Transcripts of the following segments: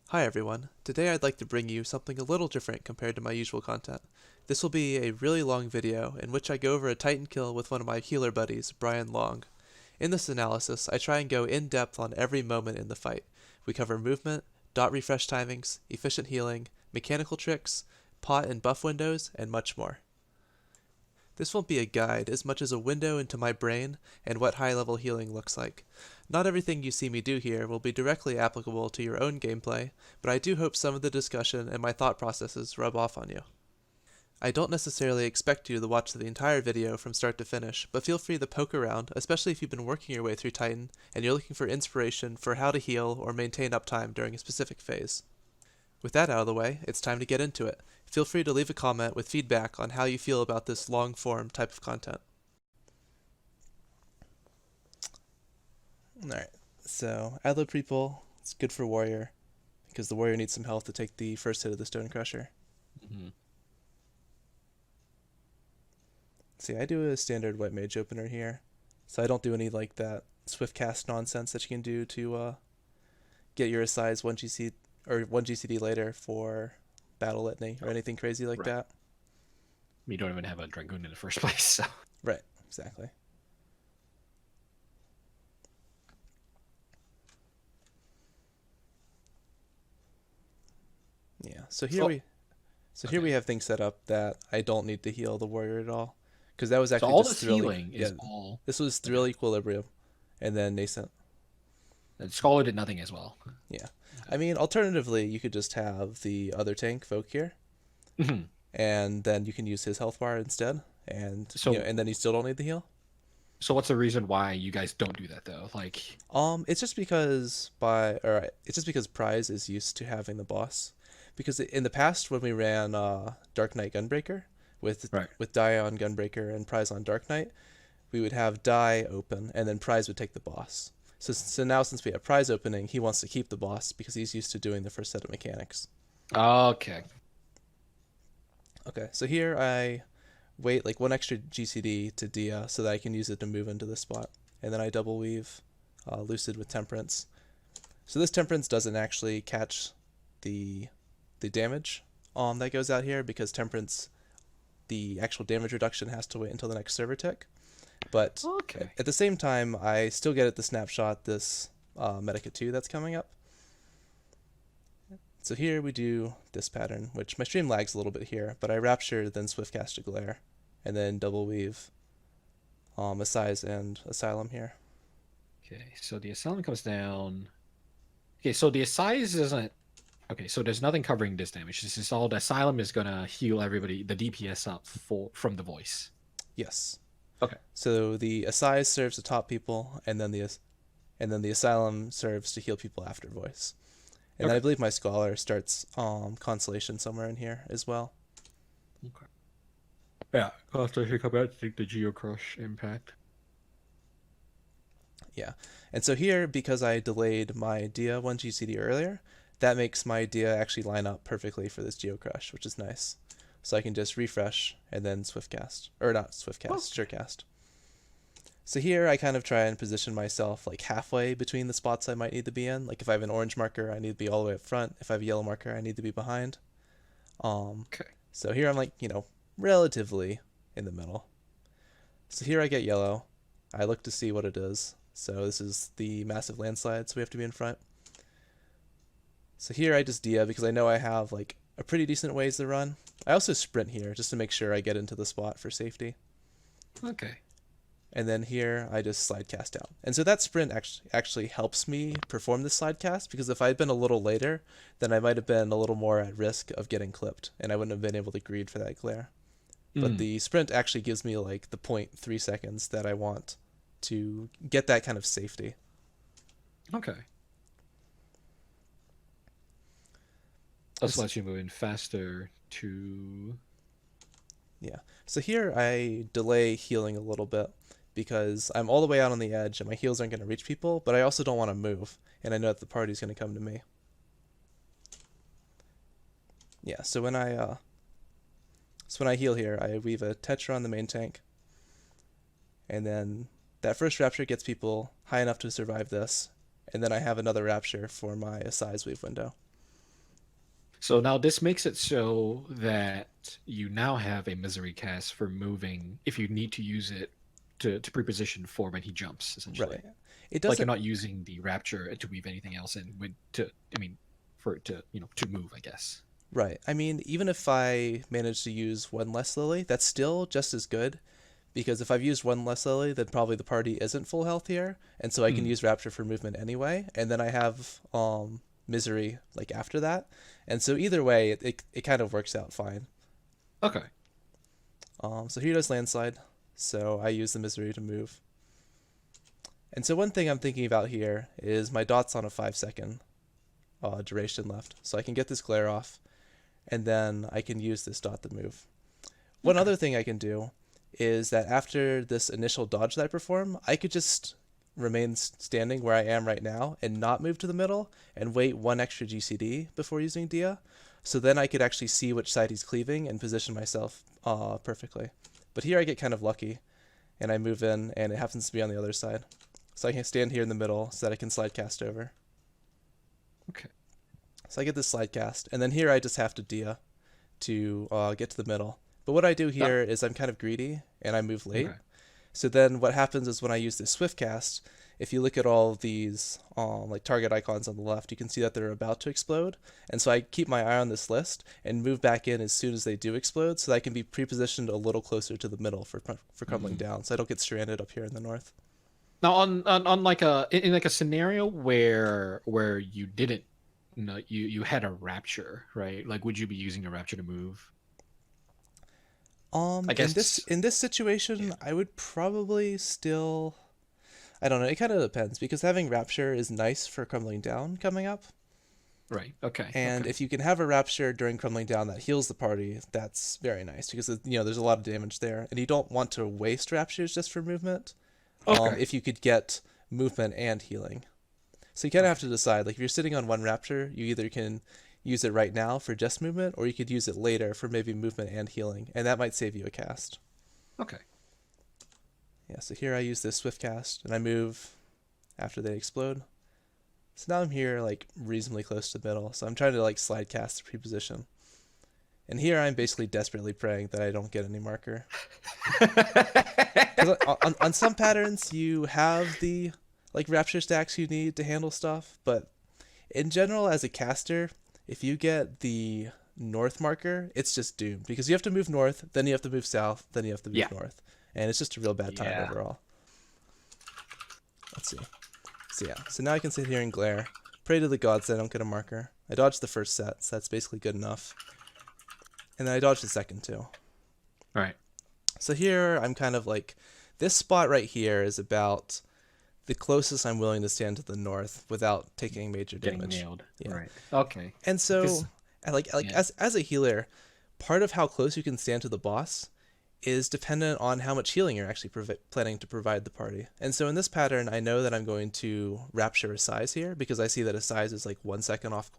Hi everyone. Today I'd like to bring you something a little different compared to my usual content. This will be a really long video in which I go over a Titan kill with one of my healer buddies, Bryan Leong. In this analysis, I try and go in depth on every moment in the fight. We cover movement, dot refresh timings, efficient healing, mechanical tricks, pot and buff windows, and much more. This won't be a guide as much as a window into my brain and what high level healing looks like. Not everything you see me do here will be directly applicable to your own gameplay, but I do hope some of the discussion and my thought processes rub off on you. I don't necessarily expect you to watch the entire video from start to finish, but feel free to poke around, especially if you've been working your way through Titan and you're looking for inspiration for how to heal or maintain uptime during a specific phase. With that out of the way, it's time to get into it. Feel free to leave a comment with feedback on how you feel about this long form type of content. Alright, so Adlib People, it's good for Warrior, because the Warrior needs some health to take the first hit of the Stone Crusher. Mm-hmm. See, I do a standard White Mage opener here, so I don't do any like that Swift Cast nonsense that you can do to get your size 1 GC or 1 GCD later for Battle Litany or anything crazy like that. You don't even have a Dragoon in the first place, so. Right, exactly. Yeah, so here we have things set up that I don't need to heal the Warrior at all, because that was So actually all just this Thrill. healing is all. This was Thrill Equilibrium, and then Nascent. And Scholar did nothing as well. Yeah, I mean, alternatively, you could just have the other tank Folk here, Mhm. and then you can use his health bar instead, and So, and then you still don't need the heal. so what's the reason why you guys don't do that though? Like, It's just because Prize is used to having the boss. Because in the past when we ran Dark Knight Gunbreaker with right. Die on Gunbreaker and Prize on Dark Knight, we would have Die open and then Prize would take the boss. So now since we have Prize opening, he wants to keep the boss because he's used to doing the first set of mechanics. Okay. Okay, so here I wait like one extra GCD to Dia so that I can use it to move into this spot. And then I double weave Lucid with Temperance. So this Temperance doesn't actually catch the damage that goes out here, because Temperance, the actual damage reduction has to wait until the next server tick. But Okay. at the same time, I still get at the snapshot this Medica 2 that's coming up. So here we do this pattern, which my stream lags a little bit here, but I Rapture, then Swiftcast to Glare, and then double weave Assize and Asylum here. Okay. So the Asylum comes down. Okay. So the size isn't. Okay. So there's nothing covering this damage. This is all the Asylum is gonna heal everybody, the DPS up from the voice. Yes. Okay. So the Assize serves to top people, and then the Asylum serves to heal people after voice. And then I believe my Scholar starts Consolation somewhere in here as well. Okay. Yeah. Constellation come out. Take the Geo Crush impact. Yeah. And so here, because I delayed my Dia 1 GCD earlier, that makes my Dia actually line up perfectly for this Geo Crush, which is nice. So I can just refresh and then Swiftcast. Or not Swiftcast, Surecast. So here I kind of try and position myself like halfway between the spots I might need to be in. Like if I have an orange marker, I need to be all the way up front. If I have a yellow marker, I need to be behind. Okay. So here I'm like, relatively in the middle. So here I get yellow. I look to see what it is. So this is the massive landslide, so we have to be in front. So here I just Dia because I know I have like a pretty decent ways to run. I also sprint here just to make sure I get into the spot for safety. Okay. And then here I just slide cast down. And so that sprint actually helps me perform this slide cast, because if I'd been a little later, then I might have been a little more at risk of getting clipped, and I wouldn't have been able to greed for that glare. But the sprint actually gives me like the 0.3 seconds that I want to get that kind of safety. Okay. This lets you move in faster to. Yeah. So here I delay healing a little bit because I'm all the way out on the edge and my heals aren't going to reach people, but I also don't want to move, and I know that the party's going to come to me. Yeah, so when I heal here, I weave a Tetra on the main tank, and then that first Rapture gets people high enough to survive this, and then I have another Rapture for my size weave window. So now this makes it so that you now have a misery cast for moving if you need to use it to preposition for when he jumps, essentially. Right. It Like you're doesn't. not using the rapture to weave anything else in with to I mean for it to to move, I guess. Right. I mean, even if I manage to use one less lily, that's still just as good because if I've used one less lily, then probably the party isn't full health here, and so I can Hmm. use Rapture for movement anyway, and then I have Misery like after that, and so either way, it kind of works out fine. Okay. So here does landslide, so I use the Misery to move. And so one thing I'm thinking about here is my dot's on a 5 second duration left, so I can get this glare off, and then I can use this dot to move. One Okay. other thing I can do is that after this initial dodge that I perform, I could just remain standing where I am right now and not move to the middle and wait one extra GCD before using Dia. So then I could actually see which side he's cleaving and position myself perfectly. But here I get kind of lucky and I move in and it happens to be on the other side. So I can stand here in the middle so that I can slide cast over. Okay. So I get this slide cast and then here I just have to Dia to get to the middle. But what I do That here is I'm kind of greedy and I move late. okay. So then what happens is when I use this swift cast, if you look at all of these like target icons on the left, you can see that they're about to explode. And so I keep my eye on this list and move back in as soon as they do explode so that I can be pre-positioned a little closer to the middle for crumbling Mhm. down so I don't get stranded up here in the north. Now on like a in like a scenario where you didn't you had a rapture, right? Like would you be using a rapture to move? I In this guess in this yeah. situation, I would probably still I don't know, it kind of depends because having Rapture is nice for crumbling down coming up. Right. Okay. And Okay. if you can have a rapture during crumbling down that heals the party, that's very nice because there's a lot of damage there, and you don't want to waste raptures just for movement. Okay. If you could get movement and healing, so you kind of have Okay. to decide. Like if you're sitting on one rapture, you either can use it right now for just movement, or you could use it later for maybe movement and healing, and that might save you a cast. Okay. Yeah. So here I use this swift cast, and I move after they explode. So now I'm here like reasonably close to the middle. So I'm trying to like slide cast the pre-position. And here I'm basically desperately praying that I don't get any marker. Because on some patterns you have the like rapture stacks you need to handle stuff, but in general as a caster, if you get the north marker, it's just doomed because you have to move north, then you have to move south, then you have to Yeah. move north, and it's just a real bad time Yeah. overall. Let's see. So yeah, so now I can sit here and glare, pray to the gods that I don't get a marker. I dodged the first set, so that's basically good enough, and then I dodged the second too. Right. So here I'm kind of like, this spot right here is about the closest I'm willing to stand to the north without taking major Getting damage. nailed. Yeah. Right. Okay. And Because so like yeah. as a healer, part of how close you can stand to the boss is dependent on how much healing you're actually planning to provide the party. And so in this pattern, I know that I'm going to rapture a size here because I see that a size is like 1 second off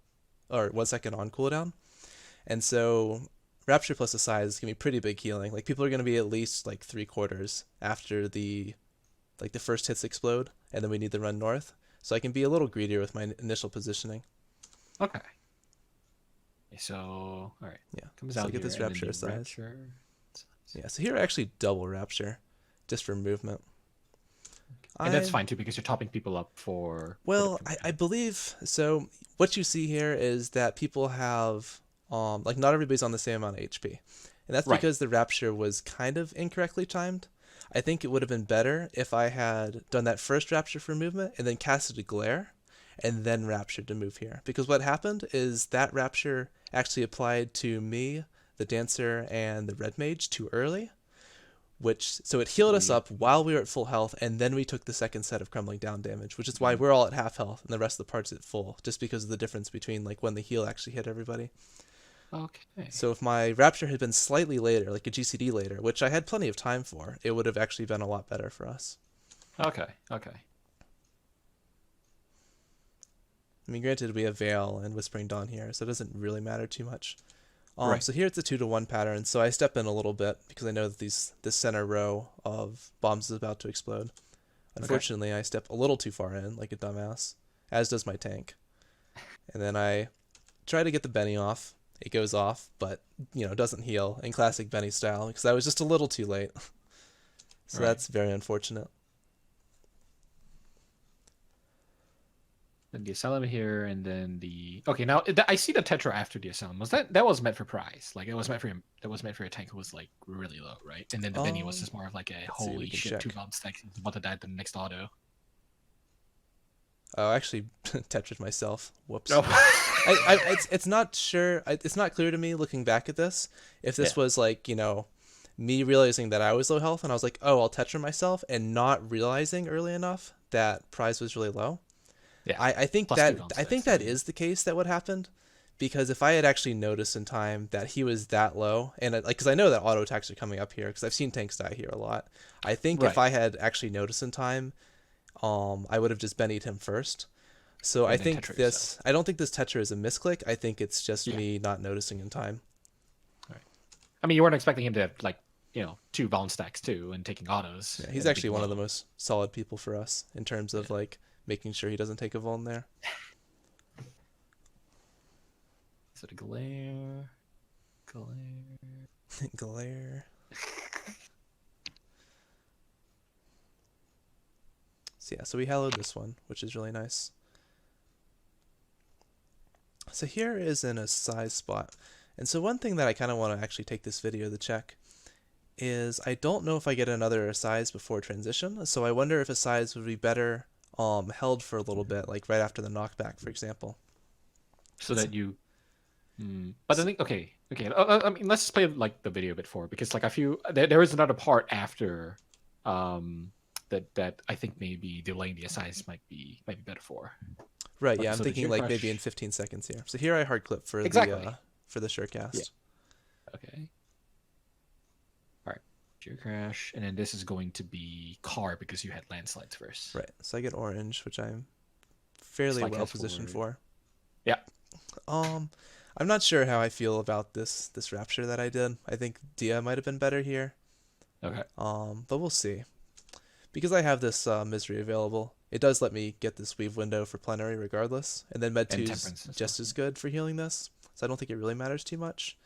or 1 second on cooldown. And so Rapture plus a size is gonna be pretty big healing. Like people are gonna be at least like 3/4 after the first hits explode, and then we need to run north. So I can be a little greedier with my initial positioning. Okay. So all right. Yeah. Comes So I down get here this and then Rapture the size. rapture. Yeah. So here I actually double Rapture, just for movement. And that's I fine too because you're topping people up for the Well, I believe so. What you see here is that people have like not everybody's on the same amount of HP, and that's right. because the rapture was kind of incorrectly timed. I think it would have been better if I had done that first rapture for movement and then casted a glare, and then raptured to move here. Because what happened is that rapture actually applied to me, the dancer, and the red mage too early, which so it healed us Yeah. up while we were at full health, and then we took the second set of crumbling down damage, which is why Mhm. we're all at half health and the rest of the party's at full, just because of the difference between like when the heal actually hit everybody. Okay. So if my rapture had been slightly later, like a GCD later, which I had plenty of time for, it would have actually been a lot better for us. Okay. Okay. I mean, granted, we have Veil and Whispering Dawn here, so it doesn't really matter too much. Right. So here it's a 2-to-1 pattern, so I step in a little bit because I know that this center row of bombs is about to explode. Okay. Unfortunately, I step a little too far in, like a dumbass, as does my tank. And then I try to get the Benny off. It goes off, but doesn't heal in classic Benny style because I was just a little too late. So that's very unfortunate. Then the Asylum here, and then the now I see the Tetra after the Asylum. That was meant for prize? Like it was meant for him. That was meant for a tank who was like really low, right? And then the Benny was just more of like a holy shit, 2 bomb stacks, he's about to die at the next auto. Oh, I actually Tetra'd myself. Whoops. Oh. It's not sure. It's not clear to me looking back at this if this was like me realizing that I was low health and I was like, oh, I'll Tetra myself, and not realizing early enough that prize was really low. Yeah, I think that is the case that what happened, because if I had actually noticed in time that he was that low, and because I know that auto attacks are coming up here because I've seen tanks die here a lot. I think if I had actually noticed in time, I would have just Bennied him first. So I think I don't think this Tetra is a misclick. I think it's just me not noticing in time. Right. I mean, you weren't expecting him to have like 2 bounce stacks too and taking autos. Yeah, he's actually one of the most solid people for us in terms of like making sure he doesn't take a vuln there. So the glare. Glare. So yeah, so we hallowed this one, which is really nice. So here is in a size spot. And so one thing that I kind of want to actually take this video to check is I don't know if I get another size before transition. So I wonder if a size would be better held for a little bit, like right after the knockback, for example. So that you... But I think, okay. I mean, let's just play like the video a bit forward, because like I feel there is another part after that I think maybe delaying the size might be better for. Right, yeah, I'm thinking like maybe in 15 seconds here. So here I hard clip for the surecast. Yeah. Okay. All right, Gear Crash, and then this is going to be car because you had landslides first. Right, so I get orange, which I'm fairly well positioned for. Yeah. I'm not sure how I feel about this Rapture that I did. I think Dia might have been better here. Okay. But we'll see. Because I have this Misery available, it does let me get this weave window for plenary regardless, and then Med 2 is just as good for healing this, so I don't think it really matters too much.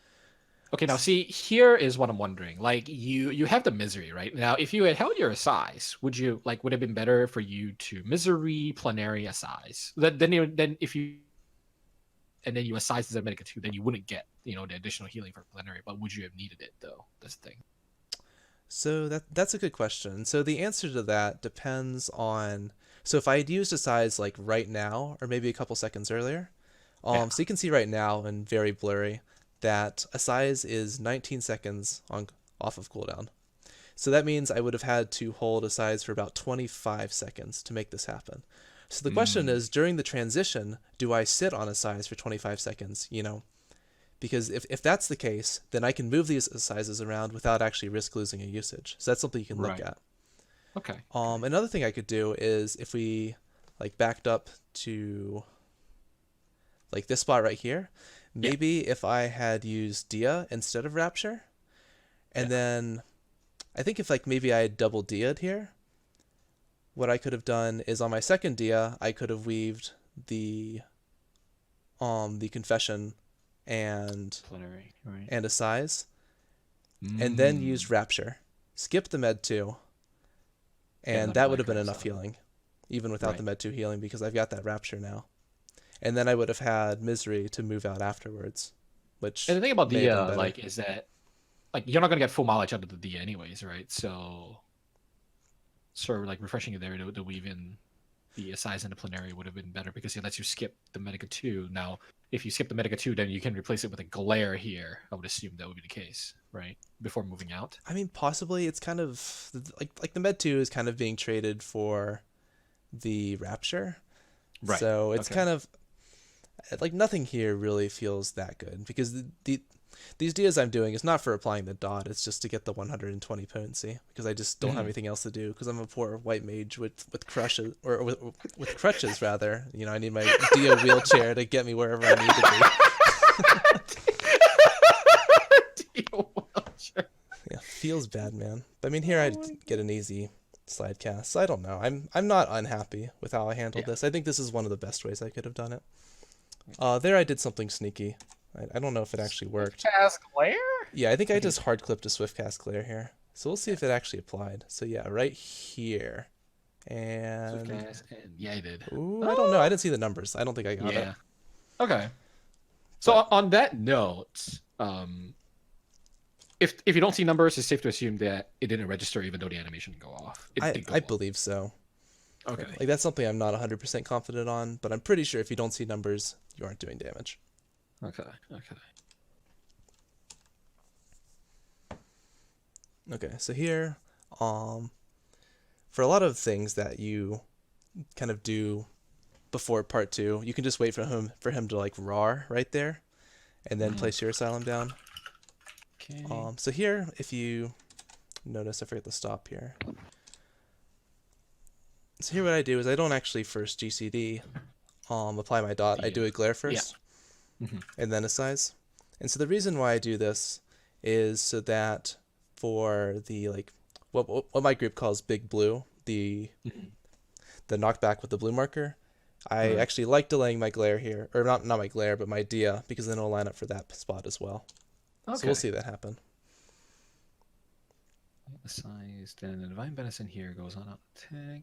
Okay, now see, here is what I'm wondering. Like, you have the Misery, right? Now, if you had held your size, would it have been better for you to Misery, plenary, a size? Then if you assize the Medica 2, then you wouldn't get, the additional healing for plenary, but would you have needed it, though? That's the thing. So that's a good question. So the answer to that depends on... So if I had used a size like right now, or maybe a couple seconds earlier, so you can see right now in very blurry that a size is 19 seconds off of cooldown. So that means I would have had to hold a size for about 25 seconds to make this happen. So the question is, during the transition, do I sit on a size for 25 seconds, Because if that's the case, then I can move these sizes around without actually risk losing a usage. So that's something you can look at. Okay. Another thing I could do is if we like backed up to like this spot right here, maybe if I had used Dia instead of Rapture, and then I think if like maybe I had double Dia'd here, what I could have done is on my second Dia, I could have weaved the Confession and plenary, right, and a size, and then used Rapture, skip the Med 2, and that would have been enough healing, even without the Med 2 healing, because I've got that Rapture now. And then I would have had Misery to move out afterwards, which... And the thing about Dia, like, is that, like, you're not going to get full mileage out of the Dia anyways, right? So, sort of, like, refreshing it there to weave in the size and the plenary would have been better, because it lets you skip the Medica 2. Now, if you skip the Medica 2, then you can replace it with a Glare here. I would assume that would be the case, right? Before moving out. I mean, possibly. It's kind of... Like the Med 2 is kind of being traded for the Rapture. Right. So it's kind of... Like, nothing here really feels that good, because these Dias I'm doing is not for applying the dot, it's just to get the 120 potency, because I just don't have anything else to do, because I'm a poor white mage with crushes, or with crutches, rather. I need my Dia wheelchair to get me wherever I need to be. Dia wheelchair. Yeah, feels bad, man. But I mean, here I'd get an easy slide cast, so I don't know. I'm not unhappy with how I handled this. I think this is one of the best ways I could have done it. There I did something sneaky. I don't know if it actually worked. Cast glare? Yeah, I think I Okay. just hard clipped a swift cast glare here. So we'll see if it actually applied. So yeah, right here. Swift And cast, and yeah, I did. ooh, I don't know. I Oh, didn't see the numbers. I don't think I got it. yeah. Okay. So But on that note, if you don't see numbers, it's safe to assume that it didn't register even though the animation didn't go off. It did go I off. believe so. Okay. Like that's something I'm not 100% confident on, but I'm pretty sure if you don't see numbers, you aren't doing damage. Okay. Okay. Okay, so here, for a lot of things that you kind of do before part 2, you can just wait for him to like roar right there, and then place your asylum down. Okay. So here, if you notice, I forget to stop here. So here what I do is I don't actually first GCD, apply my dot. I do a glare first, and then a size. And so the reason why I do this is so that for the like what my group calls big blue, the knockback with the blue marker, I actually like delaying my glare here, or not my glare, but my dia, because then it'll line up for that spot as well. Okay. So we'll see that happen. The size, then the divine benison here goes on up attack.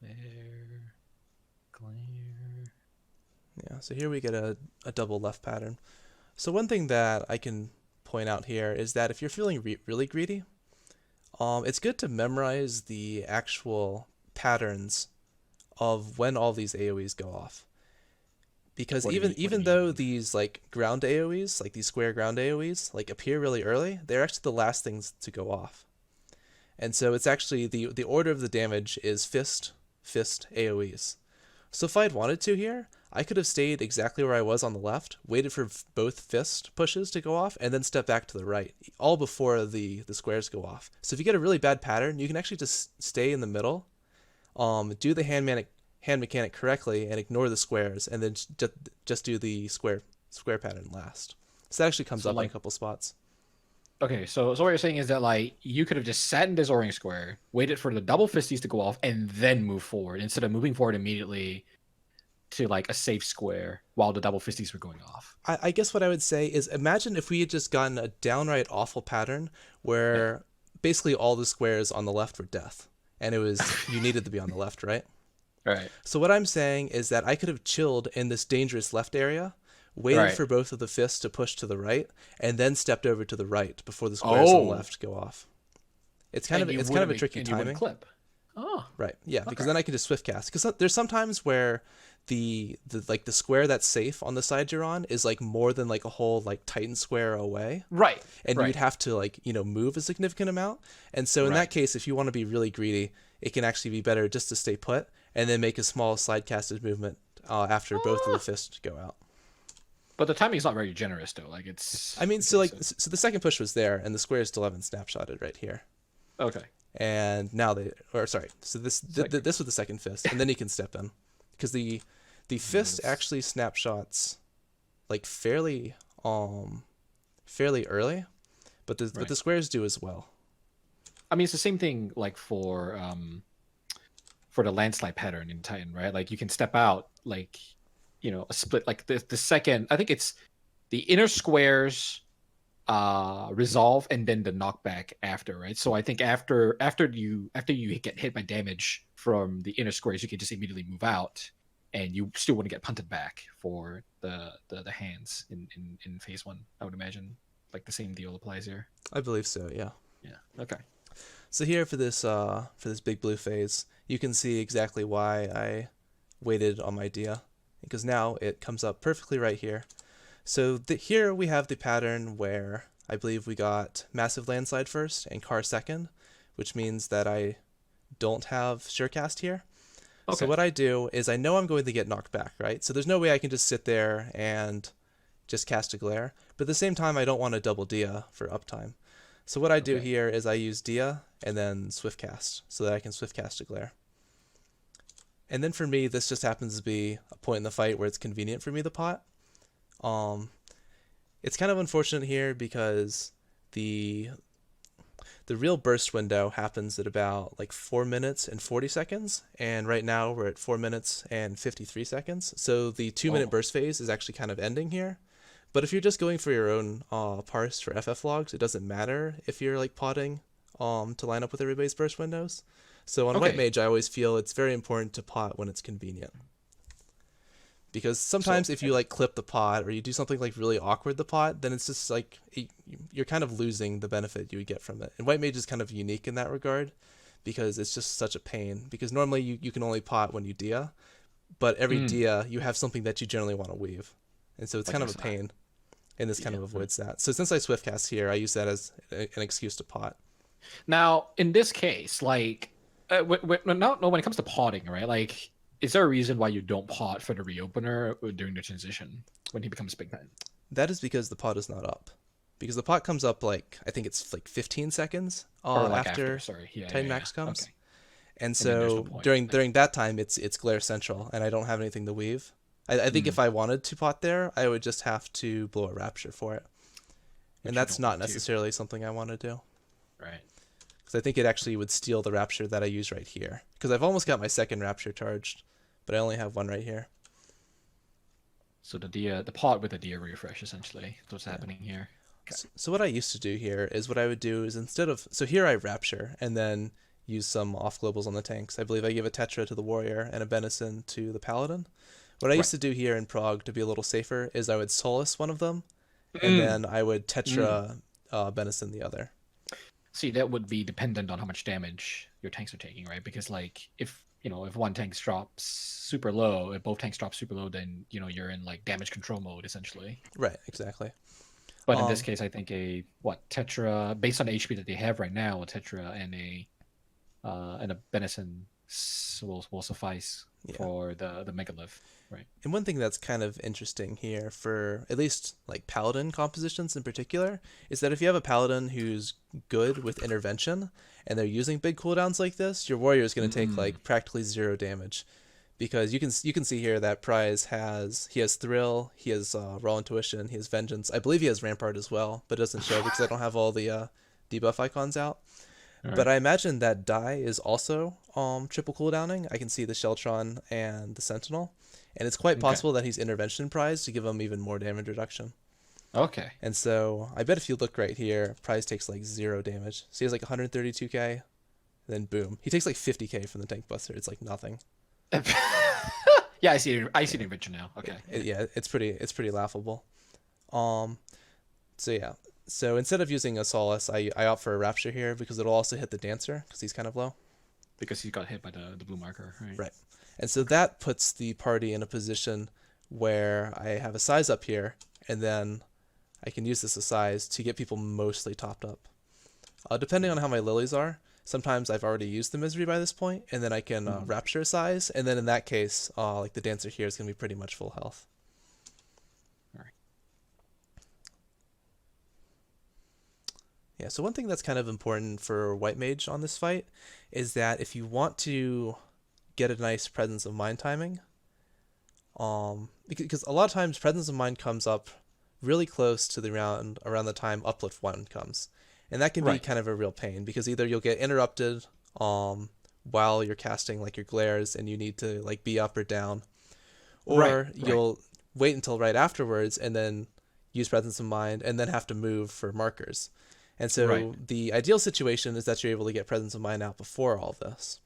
Glare. Glare. Yeah, so here we get a double left pattern. So one thing that I can point out here is that if you're feeling really greedy, it's good to memorize the actual patterns of when all these AoEs go off. Because even though these like ground AoEs, like these square ground AoEs, like appear really early, they're actually the last things to go off. And so it's actually the order of the damage is fist AoEs. So if I'd wanted to here, I could have stayed exactly where I was on the left, waited for both fist pushes to go off, and then step back to the right, all before the squares go off. So if you get a really bad pattern, you can actually just stay in the middle, do the hand mechanic correctly, and ignore the squares, and then just do the square pattern last. So that actually comes up in a couple spots. Okay, so what you're saying is that like you could have just sat in this orange square, waited for the double fisties to go off, and then move forward instead of moving forward immediately to like a safe square while the double fisties were going off. I guess what I would say is imagine if we had just gotten a downright awful pattern where basically all the squares on the left were death, and it was you needed to be on the left, right? Right. So what I'm saying is that I could have chilled in this dangerous left area, waited for both of the fists to push to the right, and then stepped over to the right before the squares on the left go off. It's kind of a tricky timing. Clip. Oh. Right. Yeah, because then I can just swift cast. Because there's sometimes where the square that's safe on the side you're on is like more than like a whole like Titan square away. Right. And you'd have to like, move a significant amount. And so in that case, if you want to be really greedy, it can actually be better just to stay put and then make a small slide casted movement after both of the fists go out. But the timing's not very generous though. Like it's. I mean, so the second push was there, and the squares still haven't snapshotted right here. Okay. And now so this was the second fist, and then he can step in, because the fist actually snapshots like fairly early, but the squares do as well. I mean, it's the same thing like for the landslide pattern in Titan, right? Like you can step out like a split like the second. I think it's the inner squares resolve and then the knockback after, right? So I think after you get hit by damage from the inner squares, you can just immediately move out, and you still want to get punted back for the hands in phase 1. I would imagine like the same deal applies here. I believe so. Yeah. Yeah. Okay. So here for this big blue phase, you can see exactly why I waited on my dia, because now it comes up perfectly right here. So here we have the pattern where I believe we got massive landslide first and car second, which means that I don't have surecast here. Okay. So what I do is I know I'm going to get knocked back, right? So there's no way I can just sit there and just cast a glare. But at the same time, I don't want to double dia for uptime. So what I do here is I use dia and then swift cast so that I can swift cast a glare. And then for me, this just happens to be a point in the fight where it's convenient for me to pot. It's kind of unfortunate here because the The real burst window happens at about like 4 minutes and 40 seconds, and right now we're at 4 minutes and 53 seconds. So the 2 minute Oh, burst phase is actually kind of ending here. But if you're just going for your own parse for FF logs, it doesn't matter if you're like potting to line up with everybody's burst windows. So on White okay. Mage, I always feel it's very important to pot when it's convenient. Because So sometimes if you like clip the pot or you do something like really awkward the pot, then it's just like you're kind of losing the benefit you would get from it. And White Mage is kind of unique in that regard because it's just such a pain. Because normally you can only pot when you dia, but every mm, dia you have something that you generally want to weave. And so it's like kind an of a aside. pain. And this kind Yeah. of avoids that. So since I swiftcast here, I use that as an excuse to pot. Now, in this case, like, when it comes to potting, right? Like, is there a reason why you don't pot for the reopener during the transition when he becomes Big Ben? That is because the pot is not up. Because the pot comes up like I think it's like 15 seconds Or like after? after Sorry. Yeah, Titan yeah, Max yeah. comes. Okay. And And then there's no so point. during that time it's glare central and I don't have anything to weave. I think Mm, if I wanted to pot there, I would just have to blow a rapture for it. And which you that's don't not want to, necessarily something I want to do. right? Because I think it actually would steal the rapture that I use right here. Because I've almost got my second rapture charged, but I only have one right here. So the pot with the deer refresh essentially. That's what's Yeah. happening here. Okay. So what I used to do here is what I would do is instead of so here I rapture and then use some off globals on the tanks. I believe I give a Tetra to the warrior and a Benison to the paladin. What I Right. used to do here in Prague to be a little safer is I would Solace one of them, and Mm, then I would mm. Tetra Benison the other. See, that would be dependent on how much damage your tanks are taking, right? Because like if one tank drops super low, if both tanks drop super low, then you're in like damage control mode essentially. Right, exactly. But in this Um, case, I think a Tetra based on the HP that they have right now, a Tetra and a Benison will suffice yeah. for the megalith, right? And one thing that's kind of interesting here for at least like paladin compositions in particular is that if you have a paladin who's good with intervention and they're using big cooldowns like this, your warrior is going to take Mm, like practically zero damage because you can see here that Prize has thrill, he has raw intuition, he has vengeance. I believe he has rampart as well, but it doesn't show because I don't have all the debuff icons out. all But right. I imagine that die is also triple cooldowning. I can see the Sheltron and the Sentinel, and it's quite Okay. possible that he's intervention prize to give him even more damage reduction. Okay. And so I bet if you look right here, Prize takes like zero damage. So he has like 132k, then boom, he takes like 50k from the tank buster. It's like nothing. Yeah, I see. I see Yeah, the invention now. Okay. Yeah. yeah, it's pretty laughable. Um, so yeah, so instead of using a Solace, I opt for a Rapture here because it'll also hit the Dancer because he's kind of low. Because he got hit by the blue marker, right? Right. And so that puts the party in a position where I have a size up here, and then I can use this as size to get people mostly topped up. Depending on how my lilies are, sometimes I've already used the misery by this point, and then I can Mhm. rapture size, and then in that case, like the dancer here is going to be pretty much full health. All right. Yeah, so one thing that's kind of important for White Mage on this fight is that if you want to get a nice presence of mind timing, because a lot of times presence of mind comes up really close to the round around the time uplift one comes, and that can be Right. kind of a real pain because either you'll get interrupted while you're casting like your glares and you need to like be up or down, Right. or Right. you'll wait until right afterwards and then use presence of mind and then have to move for markers. And Right. so the ideal situation is that you're able to get presence of mind out before all this.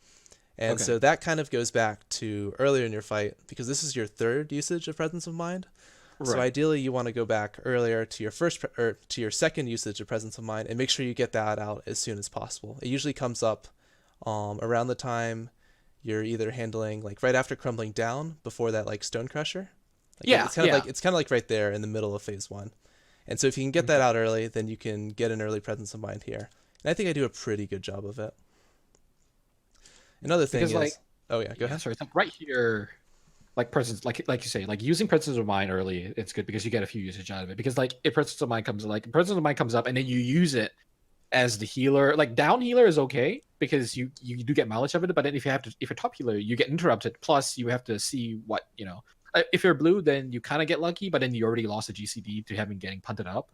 And Okay. so that kind of goes back to earlier in your fight because this is your third usage of presence of mind. So Right. ideally you want to go back earlier to your or to your second usage of presence of mind and make sure you get that out as soon as possible. It usually comes up around the time you're either handling like right after crumbling down before that like stone crusher. Like Yeah. Yeah. it's kind of like right there in the middle of phase 1. And so if you can get that Okay. out early, then you can get an early presence of mind here. And I think I do a pretty good job of it. Another thing Because like is, oh yeah, go yeah, ahead. sorry, it's like right here, like presence, like you say, like using presence of mind early, it's good because you get a few usage out of it. Because like if presence of mind comes up, and then you use it as the healer, like down healer is okay because you do get mileage of it. But then if you're top healer, you get interrupted. Plus you have to see what if you're blue, then you kind of get lucky, but then you already lost a GCD to having getting punted up.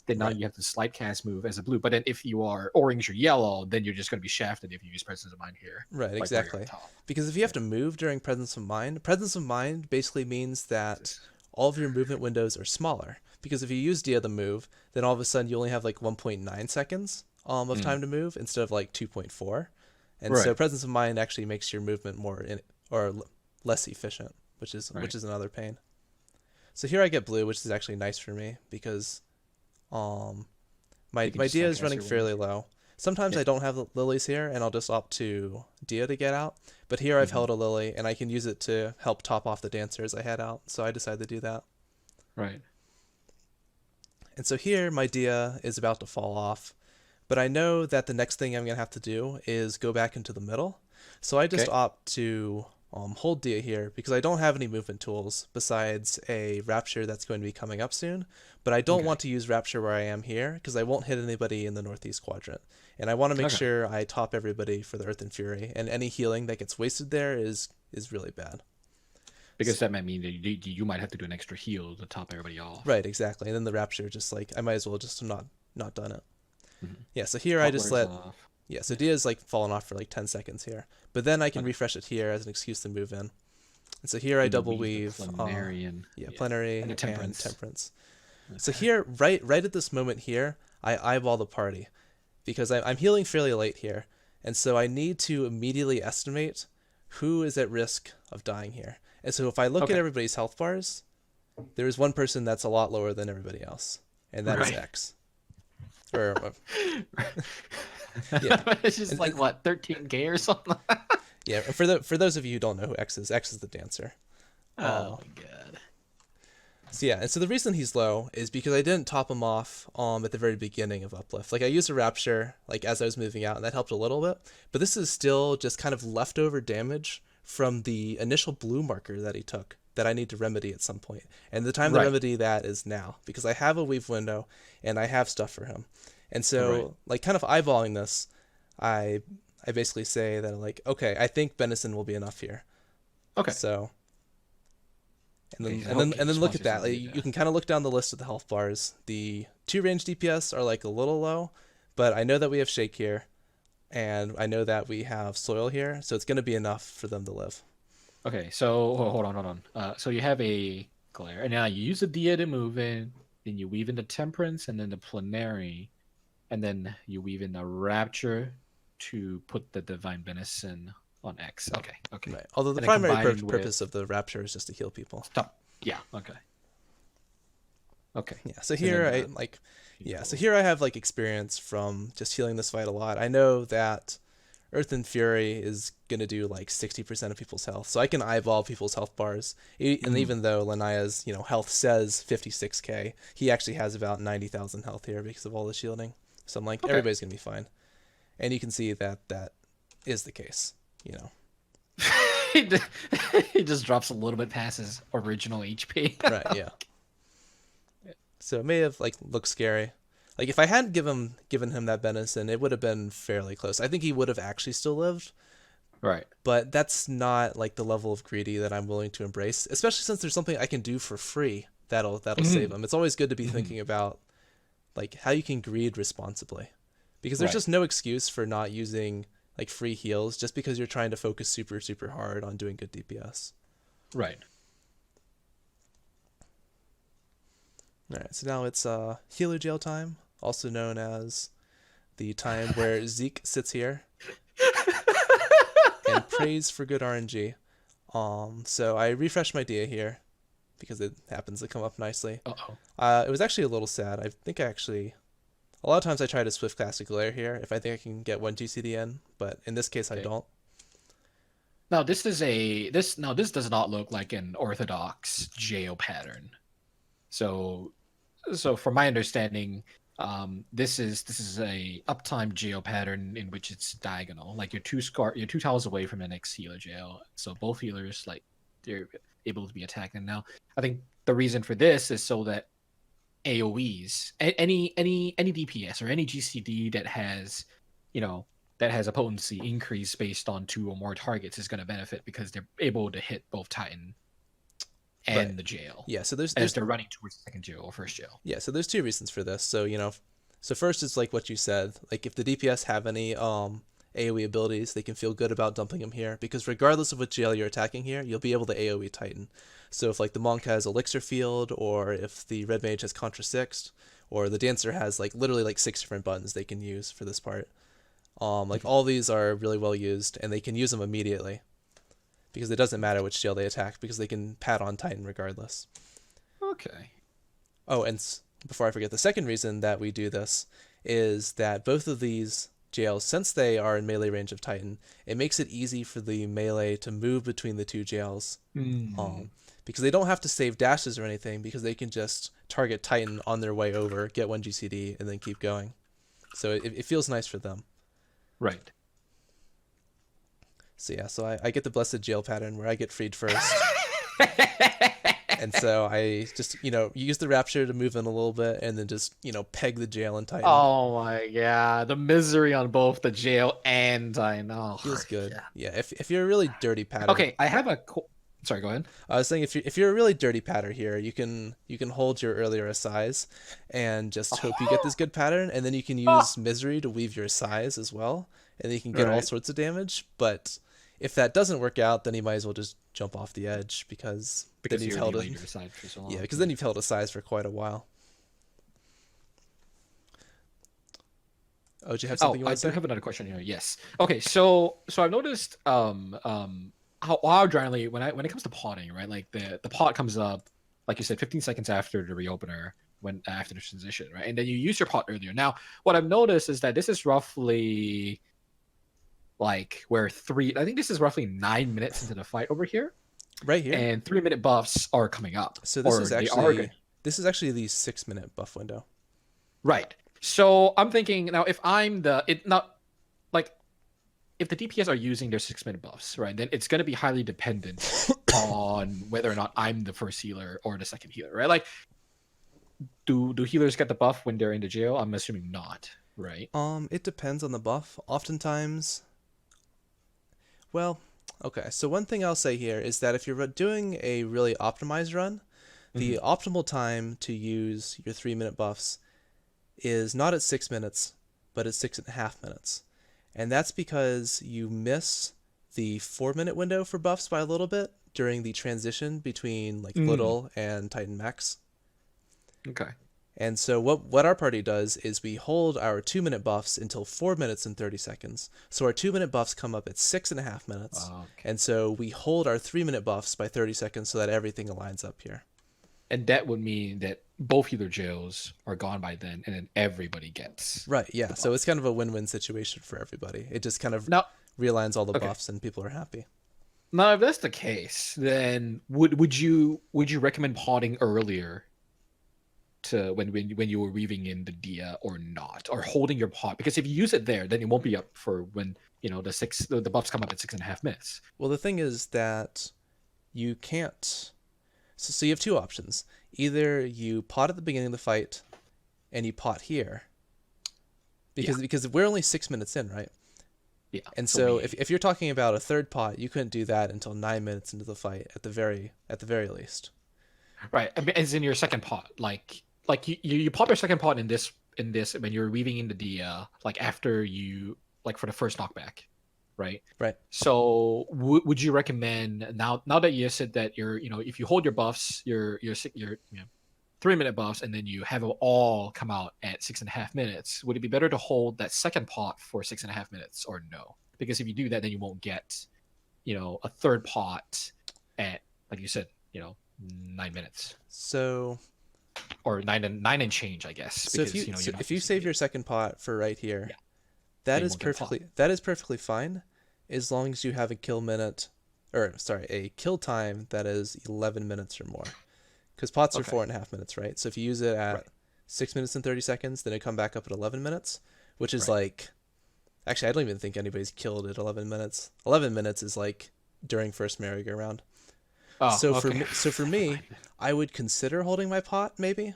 then now Right. you have the slight cast move as a blue. But then if you are orange or yellow, then you're just going to be shafted if you use Presence of Mind here, Right, like where you're on exactly. top. Because if you have to move during Presence of Mind basically means that all of your movement windows are smaller. Because if you use Dia the move, then all of a sudden you only have like 1.9 seconds of Mm. time to move instead of like 2.4. And so Right. Presence of Mind actually makes your movement less efficient, which Right. is another pain. So here I get blue, which is actually nice for me because um You can my just Dia slide is cast running your way. fairly low. Sometimes Yeah. I don't have lilies here, and I'll just opt to Dia to get out. But here I've Hmm. held a lily, and I can use it to help top off the dancers I had out. So I decided to do that. Right. And so here my Dia is about to fall off, but I know that the next thing I'm gonna have to do is go back into the middle. So I just Okay. opt to hold Dia here because I don't have any movement tools besides a Rapture that's going to be coming up soon. But I don't Okay. want to use Rapture where I am here because I won't hit anybody in the northeast quadrant. And I want to make Okay. sure I top everybody for the Earth and Fury, and any healing that gets wasted there is really bad. Because that might mean that you might have to do an extra heal to top everybody off. Right, exactly. And then the Rapture, just like I might as well just not done it. Hmm. Yeah, so So here I pot just wears let off. yeah, so Yeah. Dia's like fallen off for like 10 seconds here. But then I can Okay. refresh it here as an excuse to move in. And so here I Then you double weave the weave Planarian. yeah, Yeah. And the plenary and Temperance. temperance. So Okay. here right at this moment here, I eyeball the party because I'm healing fairly late here. And so I need to immediately estimate who is at risk of dying here. And so if I look at Okay. everybody's health bars, there is one person that's a lot lower than everybody else, and that is Right. X. Or yeah, It's just and like what, 13K or something? yeah. For those of you who don't know who X is the dancer. Oh my god. So yeah, and so the reason he's low is because I didn't top him off at the very beginning of Uplift. Like I used a Rapture like as I was moving out, and that helped a little bit. But this is still just kind of leftover damage from the initial blue marker that he took that I need to remedy at some point. And the time to Right. remedy that is now because I have a weave window and I have stuff for him. And Right. so like kind of eyeballing this, I I basically say that like okay, I think Benison will be enough here. Okay. So and Okay. then So and then okay, and then just look wants at to that. see Like, you can kind of look down the list of the health bars. The 2 range DPS are like a little low, but I know that we have Shake here, and I know that we have Soil here, so it's going to be enough for them to live. Okay, so hold on. So you have a glare, and now you use the Dia to move in, then you weave in the Temperance, and then the Planary, and then you weave in the Rapture to put the Divine Benison on X. Okay, okay. Right. Although the And then primary combined purpose with of the Rapture is just to heal people. stop. Yeah. Okay. Okay. Yeah. So So here then I like, yeah. So heal. here I have like experience from just healing this fight a lot. I know that Earth and Fury is gonna do like 60% of people's health, so I can eyeball people's health bars. And Mhm. even though Lanaya's health says 56k, he actually has about 90,000 health here because of all the shielding. So I'm like Okay. everybody's gonna be fine, and you can see that that is the case. he ju- he just drops a little bit past his original HP. Right? Yeah. So it may have like looked scary. Like if I hadn't given him that Benison, it would have been fairly close. I think he would have actually still lived, Right. but that's not like the level of greedy that I'm willing to embrace, especially since there's something I can do for free that'll save Mhm. him. It's always good to be Mhm. thinking about like how you can greed responsibly, because there's Right. just no excuse for not using like free heals just because you're trying to focus super hard on doing good DPS. Right. All right, so now it's healer jail time, also known as the time where Zeke sits here and prays for good RNG. So I refresh my Dia here because it happens to come up nicely. Uh-oh. It was actually a little sad. I think a lot of times I try to Swift Classic Glare here if I think I can get one GCD in, but in this case I Okay. don't. Now this does not look like an orthodox jail pattern. So from my understanding, this is a uptime jail pattern in which it's diagonal. Like you're 2 tiles away from the next healer jail. So both healers like they're able to be attacked. And now I think the reason for this is so that AoEs, any DPS or any GCD that has, that has a potency increase based on 2 or more targets is going to benefit because they're able to hit both Titan and Right. the jail Yeah, so as they're running towards the second jail or first jail. there's two reasons for this. So, so first is like what you said, like if the DPS have any AoE abilities, they can feel good about dumping them here because regardless of what jail you're attacking here, you'll be able to AoE Titan. So if like the monk has elixir field, or if the red mage has contra sixed, or the dancer has like literally like 6 different buttons they can use for this part. Like all these are really well used, and they can use them immediately because it doesn't matter which jail they attack because they can pat on Titan regardless. Okay. Oh, and before I forget, the second reason that we do this is that both of these jails, since they are in melee range of Titan, it makes it easy for the melee to move between the two jails. Mm. Because they don't have to save dashes or anything, because they can just target Titan on their way over, get 1 GCD, and then keep going. So it feels nice for them. Right. So yeah, so I get the blessed jail pattern where I get freed first. And so I just, use the rapture to move in a little bit and then just, peg the jail and Titan. Oh my god, the misery on both the jail and I know. Feels good. Yeah. Yeah, if you're a really dirty pattern. Okay, I have a sorry, go ahead. I was saying if you're a really dirty pattern here, you can hold your earlier size and just hope you get this good pattern, and then you can use misery to weave your size as well, and then you can get all sorts of damage. But if that doesn't work out, then you might as well just jump off the edge because then you've held it. For so long. Yeah, because then you've held a size for quite a while. Oh, do you have something you want to say? I do have another question here. Yes. Okay, so I've noticed how generally when it comes to potting, right? Like the pot comes up, like you said, 15 seconds after the reopener, when after the transition, right? And then you use your pot earlier. Now, what I've noticed is that this is roughly like I think this is roughly 9 minutes into the fight over here. Right here. And 3-minute buffs are coming up. So this is actually the 6-minute buff window. Right. So I'm thinking now, if I'm if the DPS are using their 6-minute buffs, right, then it's going to be highly dependent on whether or not I'm the first healer or the second healer, right? Like, do healers get the buff when they're in the jail? I'm assuming not, right? It depends on the buff. Oftentimes, well, okay. So one thing I'll say here is that if you're doing a really optimized run, the optimal time to use your 3-minute buffs is not at 6 minutes, but at 6.5 minutes. And that's because you miss the 4-minute window for buffs by a little bit during the transition between like Little and Titan Max. Okay. And so what our party does is we hold our 2-minute buffs until 4 minutes and 30 seconds. So our 2-minute buffs come up at 6.5 minutes. Okay. And so we hold our 3-minute buffs by 30 seconds so that everything aligns up here. And that would mean that both healer jails are gone by then, and then everybody gets. Right, yeah. So it's kind of a win-win situation for everybody. It just kind of realigns all the buffs and people are happy. Now, if that's the case, then would you recommend potting earlier to when you were weaving in the dia or not, or holding your pot? Because if you use it there, then it won't be up for when the buffs come up at 6.5 minutes. Well, the thing is that you can't. So you have two options. Either you pot at the beginning of the fight, and you pot here, because we're only 6 minutes in, right? Yeah. And so if you're talking about a third pot, you couldn't do that until 9 minutes into the fight at the very least. Right. I mean, as in your second pot, like you pop your second pot in this when you're weaving in the dia, like after you for the first knockback. Right. So would you recommend now that you said that if you hold your buffs, your 3-minute buffs, and then you have it all come out at 6.5 minutes, would it be better to hold that second pot for 6.5 minutes or no? Because if you do that, then you won't get a third pot at, like you said, 9 minutes. So, or nine and change, I guess. So because, if you save your second pot for right here. Yeah. That is perfectly fine, as long as you have a kill time that is 11 minutes or more, because pots are 4.5 minutes, right? So if you use it at 6 minutes and 30 seconds, then it come back up at 11 minutes, which is actually I don't even think anybody's killed at 11 minutes. 11 minutes is like during first merry-go-round. So for me, I would consider holding my pot maybe.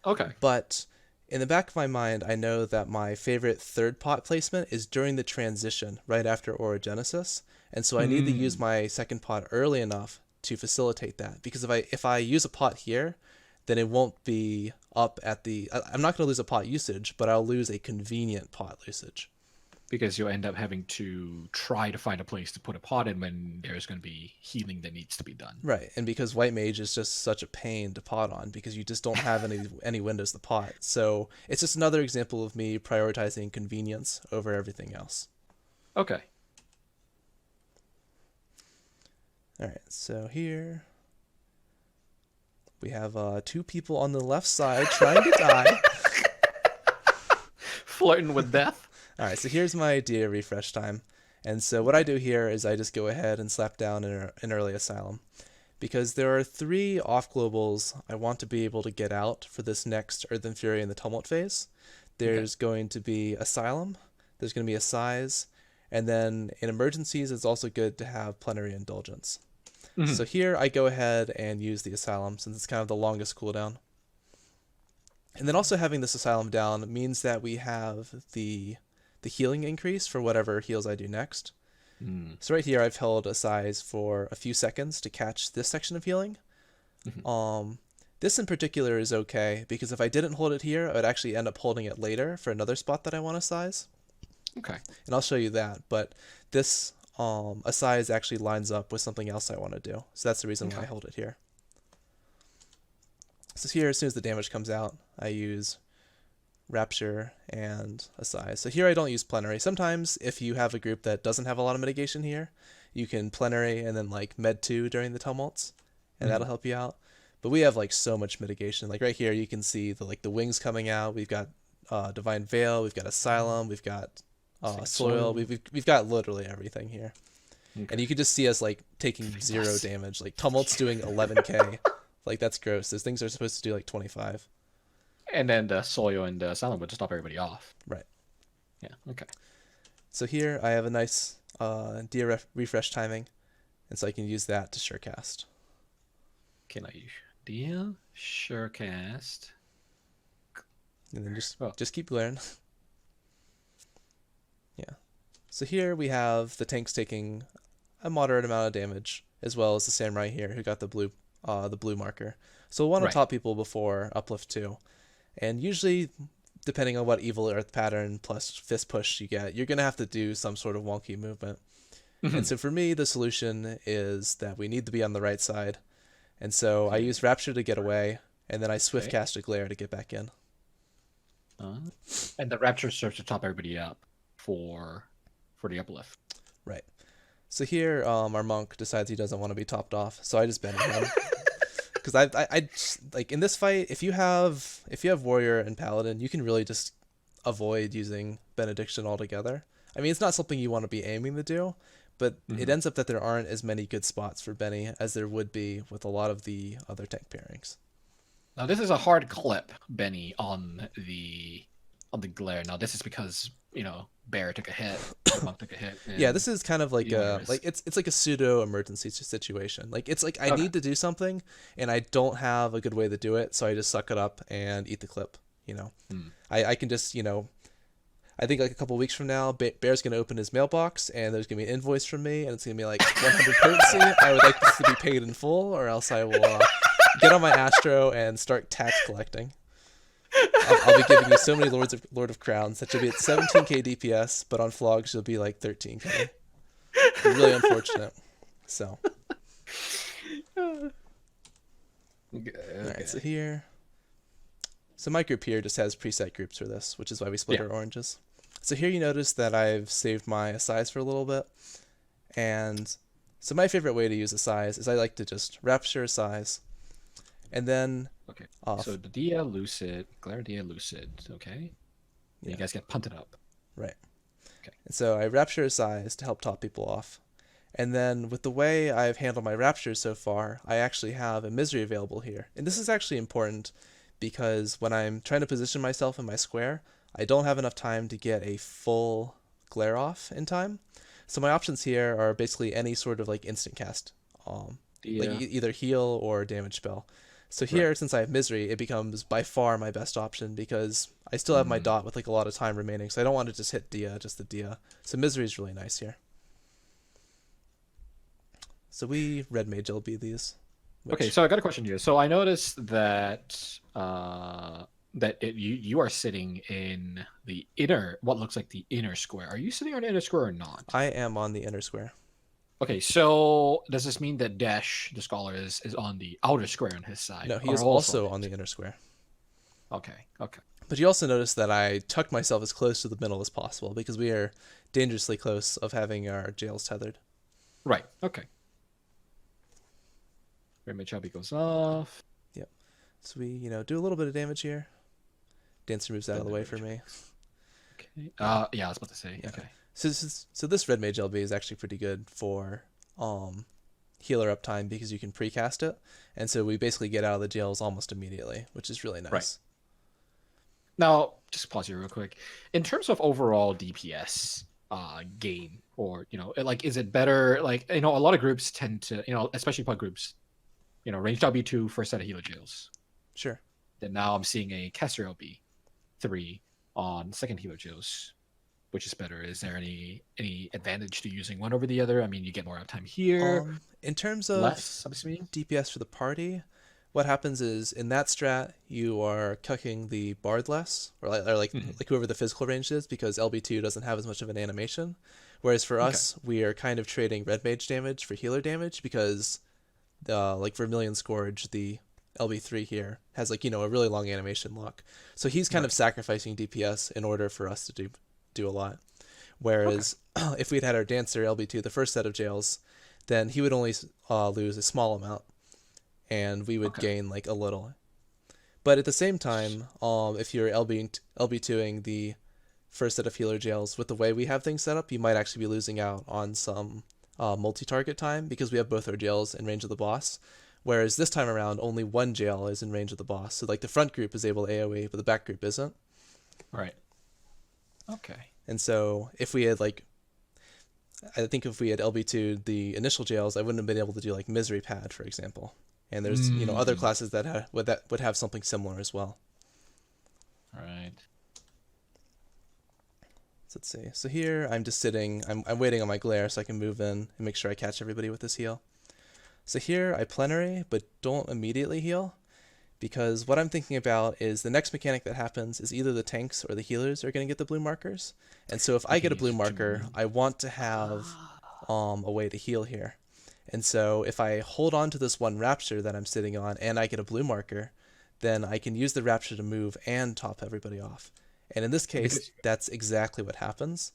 Okay. But in the back of my mind, I know that my favorite third pot placement is during the transition, right after orogenesis, and so I need to use my second pot early enough to facilitate that, because if I use a pot here, then it won't be up at the. I'm not going to lose a pot usage, but I'll lose a convenient pot usage. Because you'll end up having to try to find a place to put a pot in when there's going to be healing that needs to be done. Right, and because White Mage is just such a pain to pot on, because you just don't have any windows to pot. So it's just another example of me prioritizing convenience over everything else. Okay. All right, so here we have 2 people on the left side trying to die. Flirting with death. All right, so here's my Dia refresh time. And so what I do here is I just go ahead and slap down an early Asylum, because there are 3 off globals I want to be able to get out for this next Earth and Fury in the Tumult phase. There's going to be Asylum, there's going to be a Size, and then in emergencies it's also good to have Plenary Indulgence. Mm-hmm. So here I go ahead and use the Asylum since it's kind of the longest cooldown. And then also having this Asylum down means that we have the healing increase for whatever heals I do next. So right here I've held a size for a few seconds to catch this section of healing. This in particular is okay, because if I didn't hold it here, I would actually end up holding it later for another spot that I want to size. Okay. And I'll show you that, but this a size actually lines up with something else I want to do. So that's the reason why I hold it here. So here, as soon as the damage comes out, I use Rapture and a size. So here I don't use Plenary. Sometimes if you have a group that doesn't have a lot of mitigation here, you can Plenary and then like Med 2 during the tumults, and that'll help you out. But we have like so much mitigation. Like right here you can see the wings coming out. We've got Divine Veil, we've got Asylum, we've got Soil, we've got literally everything here. And you can just see us like taking 0 damage. Like Tumult's doing 11k. Like that's gross. Those things are supposed to do like 25. And then the Soil and the Asylum would just stop everybody off. Right. Yeah, okay. So here I have a nice Dia refresh timing, and so I can use that to surecast. Can I use Dia surecast? And then just keep glaring. Yeah. So here we have the tanks taking a moderate amount of damage, as well as the Samurai here who got the blue marker. So we'll want to top people before uplift 2. And usually, depending on what Evil Earth pattern plus Fist Push you get, you're going to have to do some sort of wonky movement. And so for me, the solution is that we need to be on the right side. And so I use Rapture to get away, and then I Swift cast a Glare to get back in. And the Rapture serves to top everybody up for the uplift. Right. So here, our monk decides he doesn't want to be topped off, so I just bend him. Because I like in this fight, if you have warrior and paladin, you can really just avoid using benediction altogether. I mean, it's not something you want to be aiming to do, but it ends up that there aren't as many good spots for Benny as there would be with a lot of the other tank pairings. Now this is a hard clip, Benny, on the glare. Now this is because Bear took a hit, Monk took a hit. Yeah, this is kind of like it's like a pseudo emergency situation. Like it's like I need to do something and I don't have a good way to do it, so I just suck it up and eat the clip. I can just I think like a couple weeks from now, Bear's gonna open his mailbox and there's gonna be an invoice from me and it's gonna be like 100 currency. I would like this to be paid in full, or else I will get on my Astro and start tax collecting. I'll be giving you so many Lord of Crowns that you'll be at 17k DPS, but on flogs you'll be like 13k. Really unfortunate. So. Okay. Alright, so here. So my group here just has preset groups for this, which is why we split our oranges. So here you notice that I've saved my size for a little bit. And so my favorite way to use a size is I like to just Rapture size. And then so the Dia Lucid, Glare Dia Lucid, okay? And you guys get punted up. Right. Okay. And so I Rapture size to help top people off. And then with the way I've handled my Raptures so far, I actually have a Misery available here. And this is actually important because when I'm trying to position myself in my square, I don't have enough time to get a full Glare off in time. So my options here are basically any sort of like instant cast, like either heal or damage spell. So here, since I have Misery, it becomes by far my best option because I still have my dot with like a lot of time remaining. So I don't want to just hit just the Dia. So Misery is really nice here. So we red mage LB these. Okay, Which so I got a question here. So I noticed that you are sitting in the inner, what looks like the inner square. Are you sitting on the inner square or not? I am on the inner square. Okay, so does this mean that Dash, the scholar, is on the outer square on his side, No, he or is also also on on the it? inner square. Okay, okay, But you also notice that I tucked myself as close to the middle as possible because we are dangerously close of having our jails tethered. right, okay. Remit Chubby goes off. Yep. So we, do a little bit of damage here. Dancer moves out Then of the way for me. Okay. Yeah. Yeah, I was about to say. Yeah. Okay. So this red mage LB is actually pretty good for healer uptime because you can precast it, and so we basically get out of the jails almost immediately, which is really nice. Right. Now, just pause here real quick. In terms of overall DPS gain, or like, is it better? Like, a lot of groups tend to, especially pod groups, range W2 first set of healer jails. Sure. Then now I'm seeing a caster LB 3 on second healer jails. Which is better? Is there any advantage to using one over the other? I mean, you get more uptime here. In terms of Less, I'm assuming. DPS for the party, what happens is in that strat you are cucking the bard less, or like whoever the physical range is, because LB2 doesn't have as much of an animation. Whereas for us, we are kind of trading red mage damage for healer damage because, like Vermilion Scourge, the LB3 here has a really long animation lock, so he's kind of sacrificing DPS in order for us to do a lot. Whereas if we'd had our dancer LB2 the first set of jails, then he would only lose a small amount and we would gain like a little. But at the same time, if you're LB2ing the first set of healer jails, with the way we have things set up, you might actually be losing out on some multi-target time because we have both our jails in range of the boss. Whereas this time around, only one jail is in range of the boss. So like the front group is able to AoE, but the back group isn't. Right. Okay. And so if we had I think if we had LB2 the initial jails, I wouldn't have been able to do like Misery Pad, for example. And there's other classes that would have something similar as well. Right. So let's see. So here I'm just sitting. I'm waiting on my glare so I can move in and make sure I catch everybody with this heal. So here I plenary, but don't immediately heal. Because what I'm thinking about is the next mechanic that happens is either the tanks or the healers are going to get the blue markers. And so if I get a blue marker, I want to have a way to heal here. And so if I hold on to this one rapture that I'm sitting on and I get a blue marker, then I can use the rapture to move and top everybody off. And in this case, that's exactly what happens.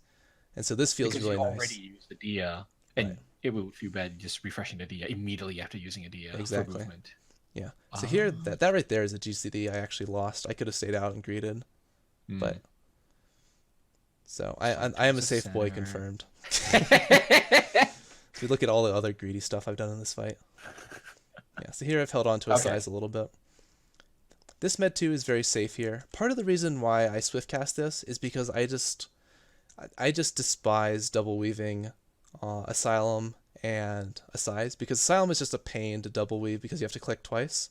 And so this feels really nice. You already used the Dia, and it would feel bad just refreshing the Dia immediately after using a Dia for movement. Yeah. So here, that right there is a GCD I actually lost. I could have stayed out and greeted, but so I am a safe boy confirmed. So we look at all the other greedy stuff I've done in this fight. Yeah. So here I've held on to a size a little bit. This med 2 is very safe here. Part of the reason why I swift cast this is because I just despise double weaving Asylum and a size, because Asylum is just a pain to double weave because you have to click twice.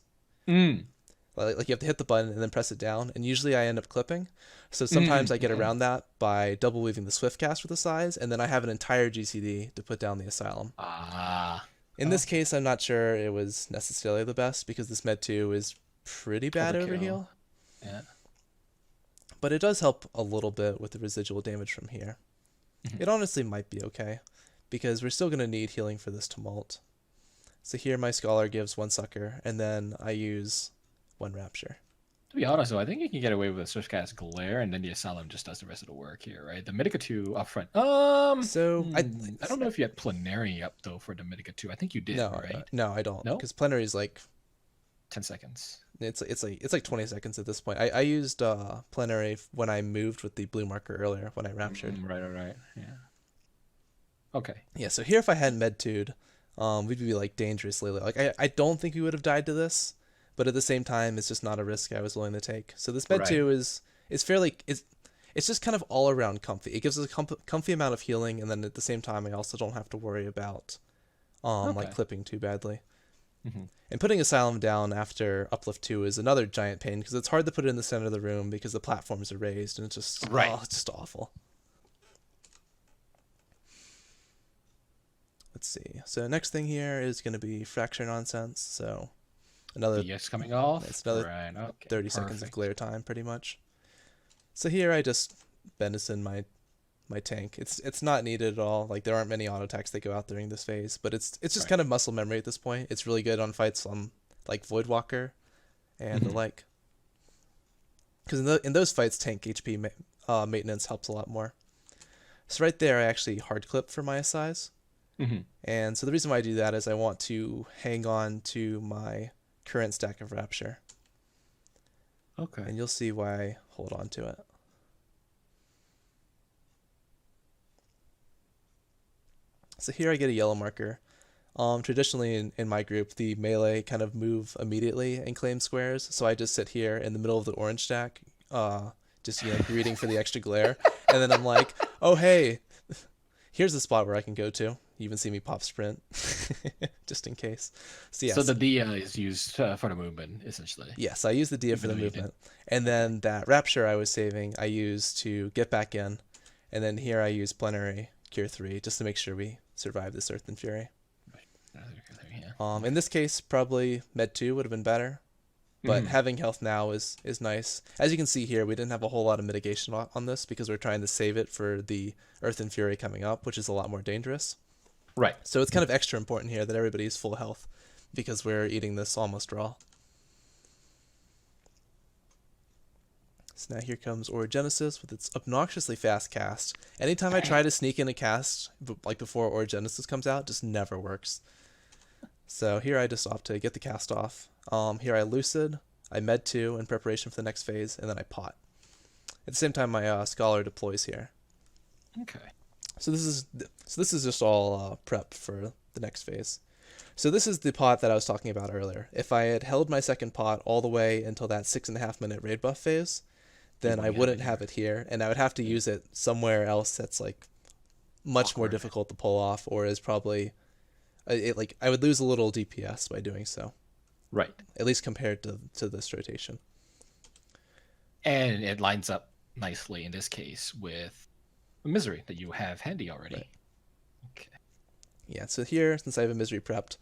Like you have to hit the button and then press it down, and usually I end up clipping. So sometimes I get around that by double weaving the swift cast with a size, and then I have an entire GCD to put down the Asylum. In this case, I'm not sure it was necessarily the best because this med 2 is pretty bad overheal. Yeah. But it does help a little bit with the residual damage from here. It honestly might be okay, because we're still going to need healing for this tumult. So here my Scholar gives one Sucker, and then I use one Rapture. To be honest, though, I think you can get away with a Swiftcast Glare, and then the Asylum just does the rest of the work here, right? The Mitica 2 up front. So I don't know if you had Plenary up, though, for the Mitica 2. I think you did, right? No, I don't. No? Because Plenary is like 10 seconds. It's like 20 seconds at this point. I used Plenary when I moved with the blue marker earlier when I Raptured. Right. Yeah. Okay. Yeah, so here if I had Med-2'd, we'd be like dangerously low. Like I don't think we would have died to this, but at the same time, it's just not a risk I was willing to take. So this Med-2 is fairly it's just kind of all around comfy. It gives us a comfy amount of healing, and then at the same time, I also don't have to worry about like clipping too badly. And putting Asylum down after Uplift 2 is another giant pain because it's hard to put it in the center of the room because the platforms are raised, and it's just it's just awful. let's see. So next thing here is going to be fracture nonsense. So another, DS coming off. it's another Right. Okay. 30 seconds of Perfect. glare time, pretty much. So here I just Benison my tank. It's not needed at all. Like there aren't many auto attacks that go out during this phase, but it's just Right. kind of muscle memory at this point. It's really good on fights on like Voidwalker and the like. Because in those fights, tank HP maintenance helps a lot more. So right there, I actually hard clip for my size. And so the reason why I do that is I want to hang on to my current stack of Rapture. Okay. And you'll see why I hold on to it. So here I get a yellow marker. Traditionally in my group, the melee kind of move immediately and claim squares. So I just sit here in the middle of the orange stack, just greeting for the extra glare. And then I'm like, oh hey, here's the spot where I can go to. You even see me pop sprint, just in case. So yes. So the Dia is used for the movement, essentially. Yes, I use the Dia for the movement. And then that Rapture I was saving, I use to get back in. And then here I use Plenary Cure 3, just to make sure we survive this Earth and Fury. In this case, probably Med 2 would have been better. But having health now is nice. As you can see here, we didn't have a whole lot of mitigation on this because we're trying to save it for the Earth and Fury coming up, which is a lot more dangerous. Right. So it's kind of extra important here that everybody's full health because we're eating this almost raw. So now here comes Orgenesis with its obnoxiously fast cast. Anytime I try to sneak in a cast, like before Orgenesis comes out, just never works. So here I just opt to get the cast off. Here I Lucid, I Med 2 in preparation for the next phase, and then I Pot. At the same time, my Scholar deploys here. Okay. So this is just all prep for the next phase. So this is the pot that I was talking about earlier. If I had held my second pot all the way until that 6.5 minute raid buff phase, then I wouldn't have it here, and I would have to use it somewhere else that's like much more difficult to pull off, or is probably I would lose a little DPS by doing so. Right. At least compared to this rotation. And it lines up nicely in this case with Misery that you have handy already. Right. Okay. Yeah, so here, since I have a Misery prepped,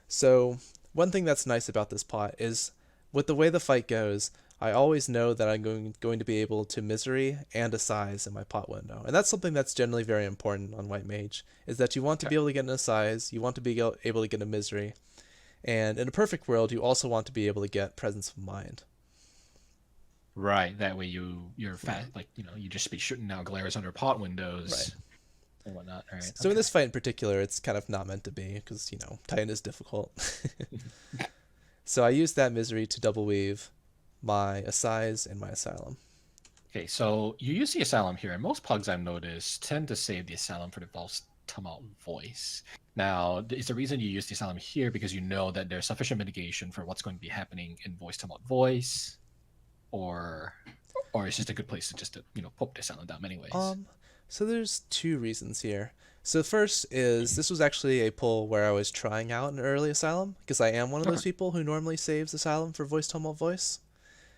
so one thing that's nice about this pot is with the way the fight goes, I always know that I'm going to be able to Misery and a size in my pot window. And that's something that's generally very important on White Mage, is that you want to be able to get in a size, you want to be able to get a Misery, and in a perfect world, you also want to be able to get Presence of Mind. Right, that way you're fat, like you just be shooting out glares under pot windows, right, and whatnot. All right. So in this fight in particular, it's kind of not meant to be because Titan is difficult. So I used that Misery to double weave my Assize and my Asylum. Okay, so you use the Asylum here, and most pugs I've noticed tend to save the Asylum for the Tumult Voice. Now, is the reason you use the Asylum here because you know that there's sufficient mitigation for what's going to be happening in Tumult Voice? Or it's just a good place to just poke this on them anyways. So there's two reasons here. So the first is this was actually a pull where I was trying out an early Asylum because I am one of those people who normally saves Asylum for Tumult Voice.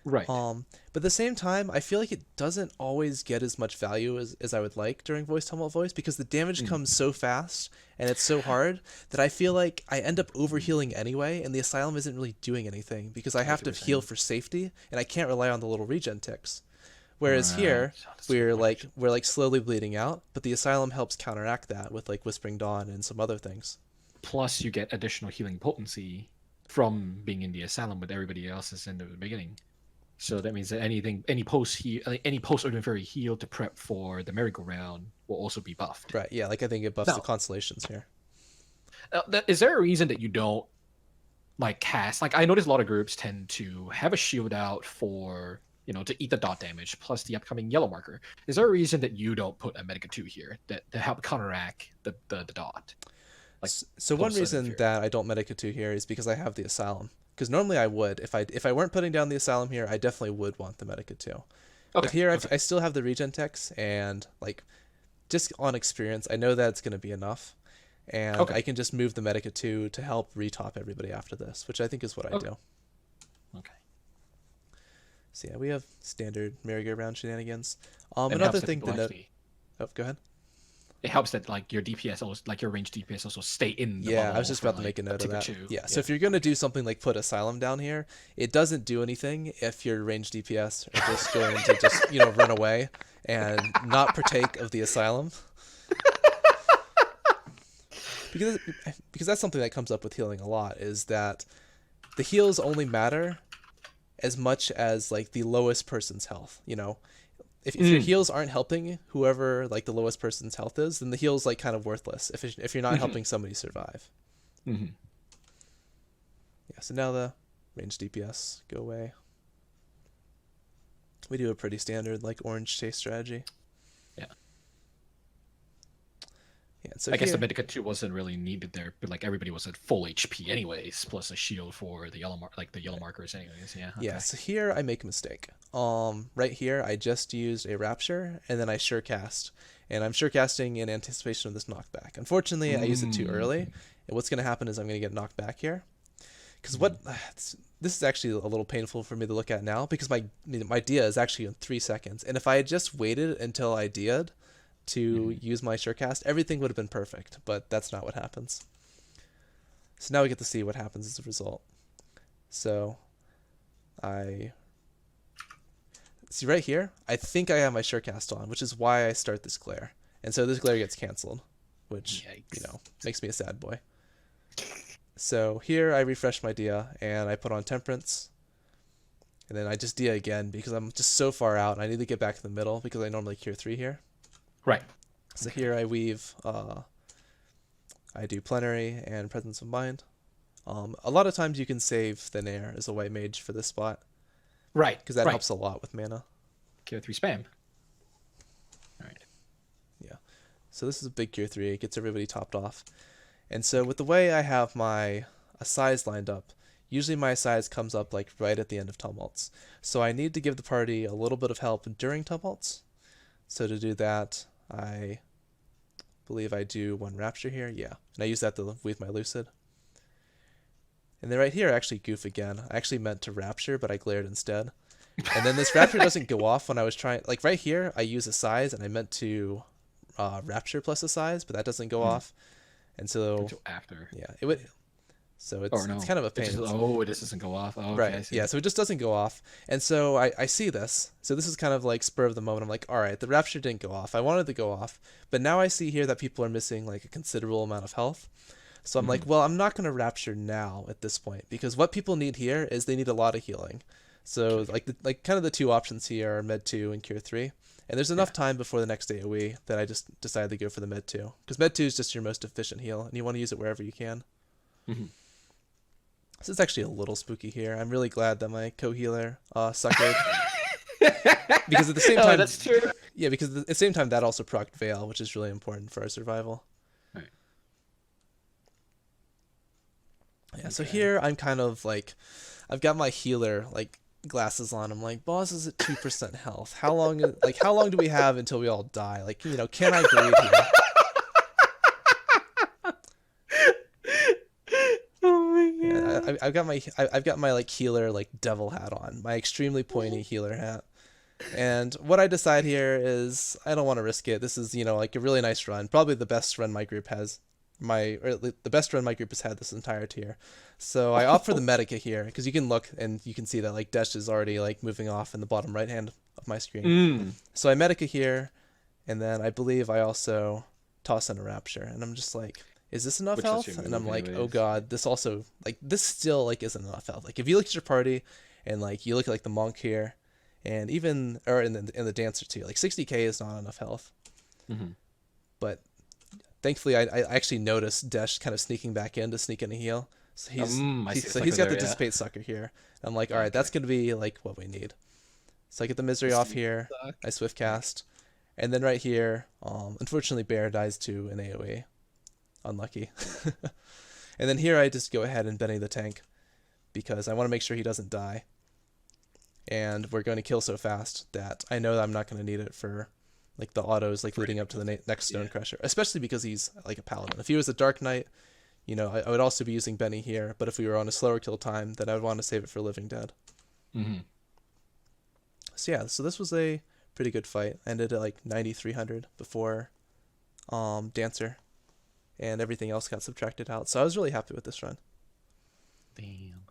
Right. But at the same time, I feel like it doesn't always get as much value as I would like during Tumult Voice because the damage comes so fast and it's so hard that I feel like I end up overhealing anyway, and the Asylum isn't really doing anything because I have to heal for safety and I can't rely on the little regen ticks. Whereas here, we're slowly bleeding out, but the Asylum helps counteract that with like Whispering Dawn and some other things. Plus, you get additional healing potency from being in the Asylum with everybody else is in the beginning. So that means that any post-ordinary heal to prep for the merry-go-round will also be buffed. Right, yeah, like I think it buffs the constellations here. Is there a reason that you don't cast? Like I notice a lot of groups tend to have a shield out for to eat the dot damage plus the upcoming yellow marker. Is there a reason that you don't put a Medica 2 here that to help counteract the dot? So one reason that I don't Medica 2 here is because I have the Asylum. Because normally I would. If I weren't putting down the Asylum here, I definitely would want the Medica 2. But here I still have the regen techs, and just on experience, I know that it's going to be enough. And I can just move the Medica 2 to help retop everybody after this, which I think is what I do. Okay. So yeah, we have standard merry-go-round shenanigans. Another thing to note... Oh, go ahead. it helps that like your DPS also, like your range DPS also stay in the Yeah, I bubble was just for about to like make a a note of tick or that. two. Yeah, so if you're going to do something like put Asylum down here, it doesn't do anything if your range DPS are just going to just, run away and not partake of the Asylum. Because that's something that comes up with healing a lot, is that the heals only matter as much as like the lowest person's health. If your heals aren't helping whoever like the lowest person's health is, then the heal's like kind of worthless if you're not helping somebody survive. Mm-hmm. Yeah, so now the range DPS go away. We do a pretty standard like orange chase strategy. Yeah. Yeah, so I guess the Medica 2 wasn't really needed there, but like everybody was at full HP anyways, plus a shield for the yellow markers anyways. Yeah. Okay. Yeah, so here I make a mistake. Right here I just used a Rapture and then I sure cast. And I'm sure casting in anticipation of this knockback. Unfortunately, I used it too early. And what's going to happen is I'm going to get knocked back here. Because this is actually a little painful for me to look at now, because my dia is actually in 3 seconds. And if I had just waited until I dia'd to use my surecast, everything would have been perfect, but that's not what happens. So now we get to see what happens as a result. So I see right here, I think I have my surecast on, which is why I start this glare. And so this glare gets canceled, which, makes me a sad boy. So here I refresh my dia and I put on Temperance. And then I just dia again because I'm just so far out and I need to get back to the middle because I normally cure 3 here. Right. So here I weave, I do Plenary and Presence of Mind. A lot of times you can save Thin Air as a white mage for this spot. Right. Because that helps a lot with mana. Cure 3 spam. Alright. Yeah. So this is a big Cure 3. It gets everybody topped off. And so with the way I have my Assize lined up, usually my Assize comes up like right at the end of Tumults. So I need to give the party a little bit of help during Tumults. So to do that, I believe I do 1 Rapture here. Yeah. And I use that to weave my Lucid. And then right here, I actually goof again. I actually meant to Rapture, but I glared instead. And then this Rapture doesn't go off when I was trying... Like right here, I use Assize, and I meant to Rapture plus Assize, but that doesn't go off. And so... Until after. Yeah, it would... So it's kind of a pain. It just doesn't go off. Oh, okay, right. Yeah, so it just doesn't go off. And so I see this. So this is kind of like spur of the moment. I'm like, all right, the Rapture didn't go off. I wanted to go off. But now I see here that people are missing like a considerable amount of health. So I'm like, well, I'm not going to Rapture now at this point. Because what people need here is they need a lot of healing. So like kind of the 2 options here are Med 2 and Cure 3. And there's enough time before the next AoE that I just decided to go for the Med 2. Because Med 2 is just your most efficient heal. And you want to use it wherever you can. Mm-hmm. So it's actually a little spooky here. I'm really glad that my co-healer suckered. Because at the same time... that's true. Yeah, because at the same time that also procced Veil, which is really important for our survival. Right. Yeah, so here I'm kind of like... I've got my healer like glasses on. I'm like, boss is at 2% health. How long do we have until we all die? Like, can I breathe here? Yeah, I've got my like healer like devil hat on, my extremely pointy healer hat. And what I decide here is I don't want to risk it. This is like a really nice run, probably the best run my group has, the best run my group has had this entire tier. So I opt for the Medica here because you can look and you can see that like Desh is already like moving off in the bottom right hand of my screen. So I Medica here, and then I believe I also toss in a Rapture, and I'm just like, is this enough health? And I'm like, oh god, this also, like, this still, like, isn't enough health. Like, if you look at your party, and, like, you look at, like, the Monk here, and even, or in the Dancer, too, like, 60k is not enough health. But, thankfully, I actually noticed Desh kind of sneaking back in to sneak in a heal. So he's got the Dissipate Sucker here. And I'm like, alright, that's going to be, like, what we need. So I get the Misery off here, I Swift Cast, and then right here, unfortunately, Bear dies to an AoE. Unlucky. And then here I just go ahead and Benny the tank because I want to make sure he doesn't die. And we're going to kill so fast that I know that I'm not going to need it for like the autos like leading up to the next Stone Crusher, especially because he's like a paladin. If he was a Dark Knight, I would also be using Benny here, but if we were on a slower kill time, then I would want to save it for Living Dead. So yeah, so this was a pretty good fight. I ended at like 9,300 before Dancer, and everything else got subtracted out. So I was really happy with this run. Damn.